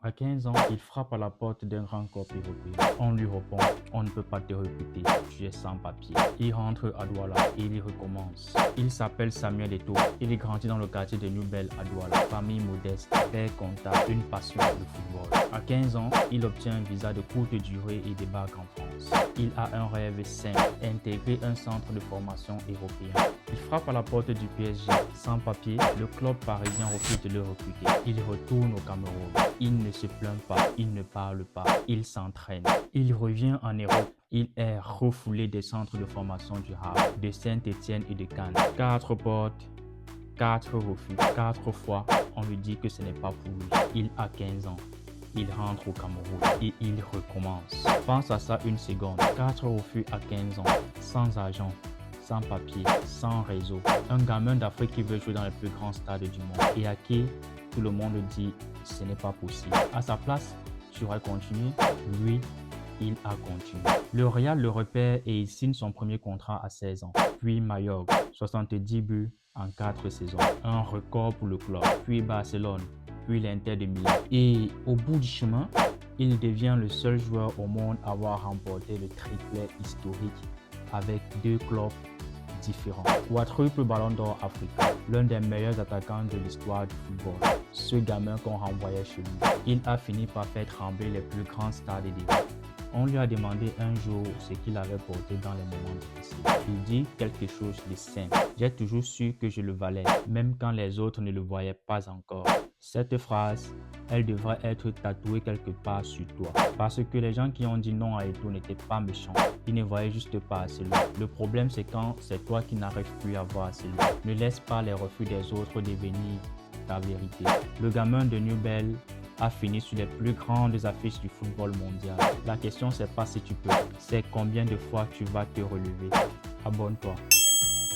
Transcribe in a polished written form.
À 15 ans, il frappe à la porte d'un grand corps européen. On lui répond, on ne peut pas te recruter, tu es sans papier. Il rentre à Douala et il y recommence. Il s'appelle Samuel Eto'o. Il grandit dans le quartier de New Bell à Douala. Famille modeste, père comptable, une passion pour le football. À 15 ans, il obtient un visa de courte durée et débarque en France. Il a un rêve simple, intégrer un centre de formation européen. Il frappe à la porte du PSG. Sans papier, le club parisien refuse de le recruter. Il retourne au Cameroun. Il ne se plaint pas, il ne parle pas, il s'entraîne. Il revient en Europe. Il est refoulé des centres de formation du Havre, de Saint-Étienne et de Cannes. 4 portes, 4 refus. 4 fois, on lui dit que ce n'est pas pour lui. Il a 15 ans. Il rentre au Cameroun et il recommence. Pense à ça une seconde. 4 refus à 15 ans, sans argent, sans papier, sans réseau. Un gamin d'Afrique qui veut jouer dans les plus grands stades du monde et à qui tout le monde dit ce n'est pas possible. À sa place, tu aurais continué. Lui, il a continué. Le Real le repère et il signe son premier contrat à 16 ans. Puis Mallorca, 70 buts en 4 saisons. Un record pour le club. Puis Barcelone, puis l'Inter de Milan. Et au bout du chemin, il devient le seul joueur au monde à avoir remporté le triplet historique avec 2 clubs différents. Quadruple ballon d'or africain, l'un des meilleurs attaquants de l'histoire du football. Ce gamin qu'on renvoyait chez lui, il a fini par faire trembler les plus grands stades d'Europe. On lui a demandé un jour ce qu'il avait porté dans les moments difficiles. Il dit quelque chose de simple. J'ai toujours su que je le valais, même quand les autres ne le voyaient pas encore. Cette phrase, elle devrait être tatouée quelque part sur toi. Parce que les gens qui ont dit non à Eto'o n'étaient pas méchants. Ils ne voyaient juste pas assez loin. Le problème, c'est quand c'est toi qui n'arrives plus à voir assez loin. Ne laisse pas les refus des autres devenir ta vérité. Le gamin de New Bell a fini sur les plus grandes affiches du football mondial. La question, c'est pas si tu peux, c'est combien de fois tu vas te relever. Abonne-toi.